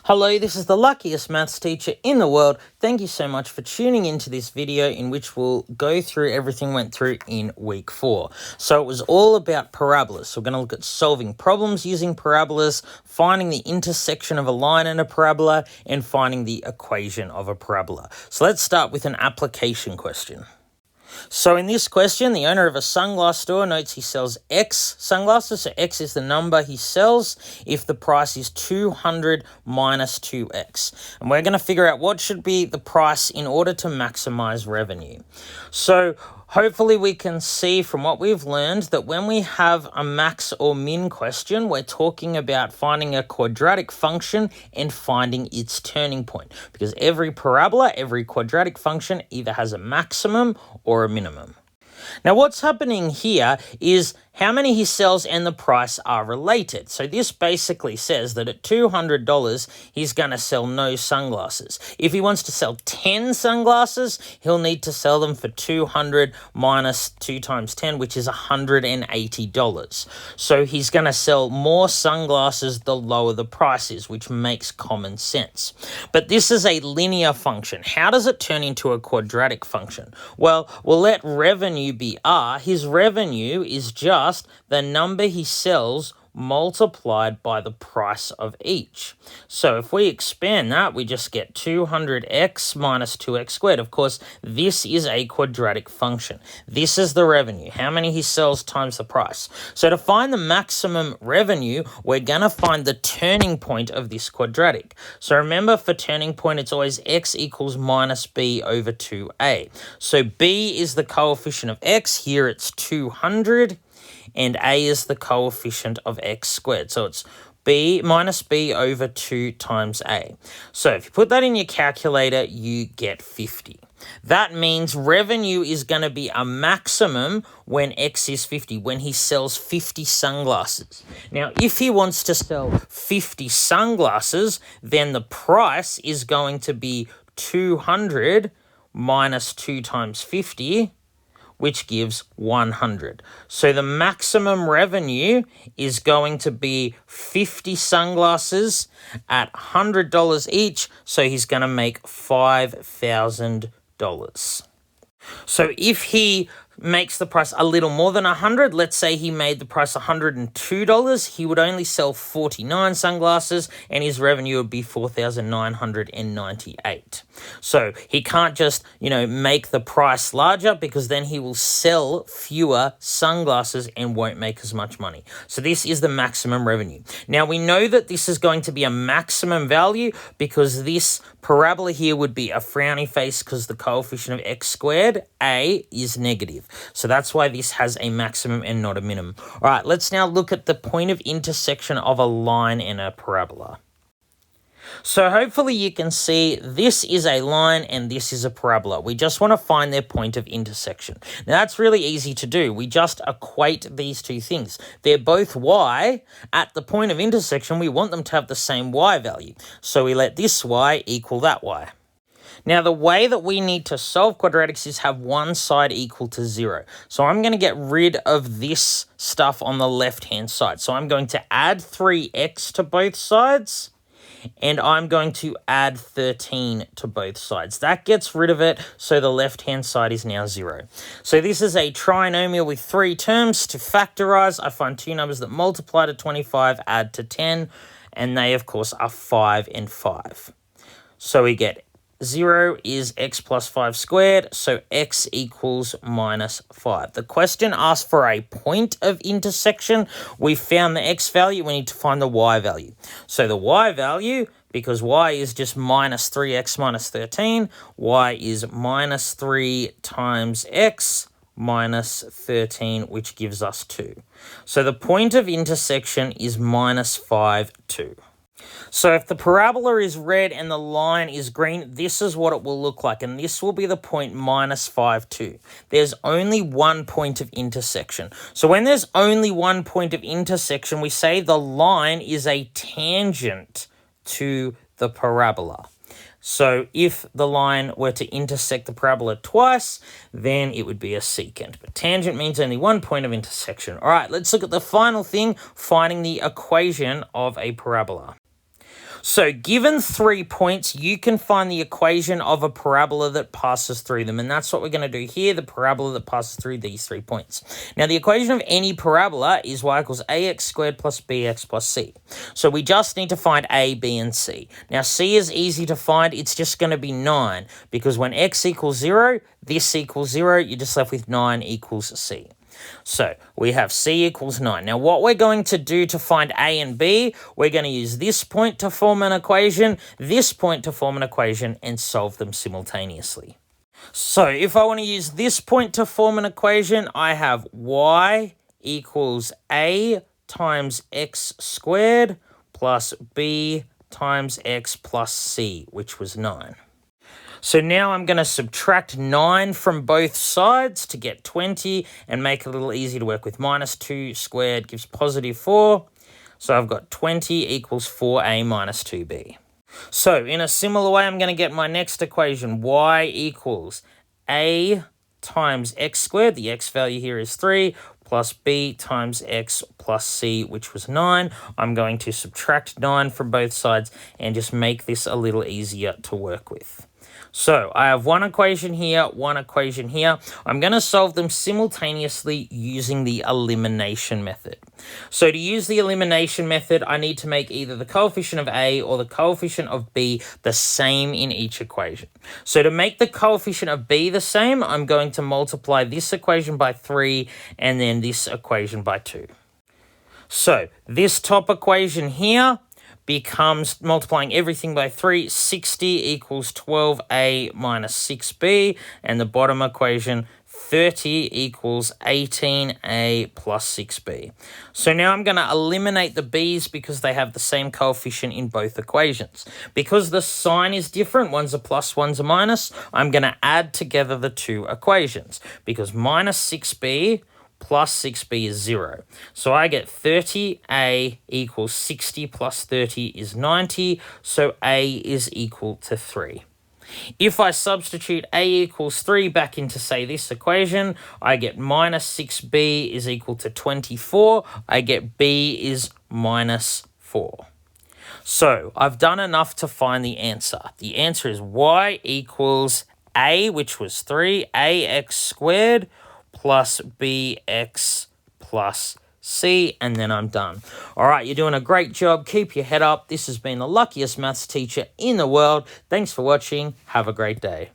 Hello, this is the luckiest maths teacher in the world. Thank you so much for tuning into this video in which we'll go through everything we went through in week 4. So it was all about parabolas. So we're going to look at solving problems using parabolas, finding the intersection of a line and a parabola, and finding the equation of a parabola. So let's start with an application question. So in this question, the owner of a sunglass store notes he sells X sunglasses. So X is the number he sells if the price is 200 minus 2X. And we're going to figure out what should be the price in order to maximize revenue. So hopefully we can see from what we've learned that when we have a max or min question, we're talking about finding a quadratic function and finding its turning point. Because every parabola, every quadratic function either has a maximum or a minimum. Now what's happening here is how many he sells and the price are related. So this basically says that at $200, he's going to sell no sunglasses. If he wants to sell 10 sunglasses, he'll need to sell them for 200 minus 2 times 10, which is $180. So he's going to sell more sunglasses the lower the price is, which makes common sense. But this is a linear function. How does it turn into a quadratic function? Well, we'll let revenue be R. His revenue is just the number he sells multiplied by the price of each. So if we expand that, we just get 200x minus 2x squared. Of course, this is a quadratic function. This is the revenue, how many he sells times the price. So to find the maximum revenue, we're going to find the turning point of this quadratic. So remember, for turning point, it's always x equals minus b over 2a. So b is the coefficient of x. Here it's 200. And a is the coefficient of x squared. So it's b minus b over 2 times a. So if you put that in your calculator, you get 50. That means revenue is going to be a maximum when x is 50, when he sells 50 sunglasses. Now, if he wants to sell 50 sunglasses, then the price is going to be 200 minus 2 times 50, which gives 100. So the maximum revenue is going to be 50 sunglasses at $100 each, so he's going to make $5,000. So if he makes the price a little more than 100, let's say he made the price $102, he would only sell 49 sunglasses and his revenue would be $4,998. So he can't just, make the price larger, because then he will sell fewer sunglasses and won't make as much money. So this is the maximum revenue. Now we know that this is going to be a maximum value because this parabola here would be a frowny face because the coefficient of x squared, a, is negative. So that's why this has a maximum and not a minimum. All right, let's now look at the point of intersection of a line and a parabola. So hopefully you can see this is a line and this is a parabola. We just want to find their point of intersection. Now that's really easy to do. We just equate these two things. They're both y. At the point of intersection, we want them to have the same y value. So we let this y equal that y. Now, the way that we need to solve quadratics is have one side equal to 0. So I'm going to get rid of this stuff on the left-hand side. So I'm going to add 3x to both sides, and I'm going to add 13 to both sides. That gets rid of it, so the left-hand side is now 0. So this is a trinomial with 3 terms. To factorize, I find two numbers that multiply to 25, add to 10, and they, of course, are 5 and 5. So we get 0 is x plus 5 squared, so x equals minus 5. The question asks for a point of intersection. We found the x value. We need to find the y value. So the y value, because y is just minus 3x minus 13, y is minus 3 times x minus 13, which gives us 2. So the point of intersection is minus 5, 2. So if the parabola is red and the line is green, this is what it will look like, and this will be the point minus 5, 2. There's only one point of intersection. So when there's only one point of intersection, we say the line is a tangent to the parabola. So if the line were to intersect the parabola twice, then it would be a secant. But tangent means only one point of intersection. All right, let's look at the final thing, finding the equation of a parabola. So given 3 points, you can find the equation of a parabola that passes through them. And that's what we're going to do here, the parabola that passes through these 3 points. Now, the equation of any parabola is y equals ax squared plus bx plus c. So we just need to find a, b, and c. Now, c is easy to find. It's just going to be 9 because when x equals 0, this equals 0. You're just left with 9 equals c. So we have c equals 9. Now what we're going to do to find a and b, we're going to use this point to form an equation, this point to form an equation, and solve them simultaneously. So if I want to use this point to form an equation, I have y equals a times x squared plus b times x plus c, which was 9. So now I'm going to subtract 9 from both sides to get 20 and make it a little easy to work with. Minus 2 squared gives positive 4. So I've got 20 equals 4a minus 2b. So in a similar way, I'm going to get my next equation. Y equals a times x squared. The x value here is 3 plus b times x plus c, which was 9. I'm going to subtract 9 from both sides and just make this a little easier to work with. So I have one equation here, one equation here. I'm going to solve them simultaneously using the elimination method. So to use the elimination method, I need to make either the coefficient of a or the coefficient of b the same in each equation. So to make the coefficient of b the same, I'm going to multiply this equation by 3 and then this equation by 2. So this top equation here becomes, multiplying everything by 3, 60 equals 12a minus 6b, and the bottom equation, 30 equals 18a plus 6b. So now I'm going to eliminate the b's because they have the same coefficient in both equations. Because the sign is different, one's a plus, one's a minus, I'm going to add together the two equations because minus 6b plus 6b is 0. So I get 30a equals 60 plus 30 is 90, so a is equal to 3. If I substitute a equals 3 back into, say, this equation, I get minus 6b is equal to 24. I get b is minus 4. So I've done enough to find the answer. The answer is y equals a, which was 3, ax squared, plus bx plus c, and then I'm done. All right, you're doing a great job. Keep your head up. This has been the luckiest maths teacher in the world. Thanks for watching. Have a great day.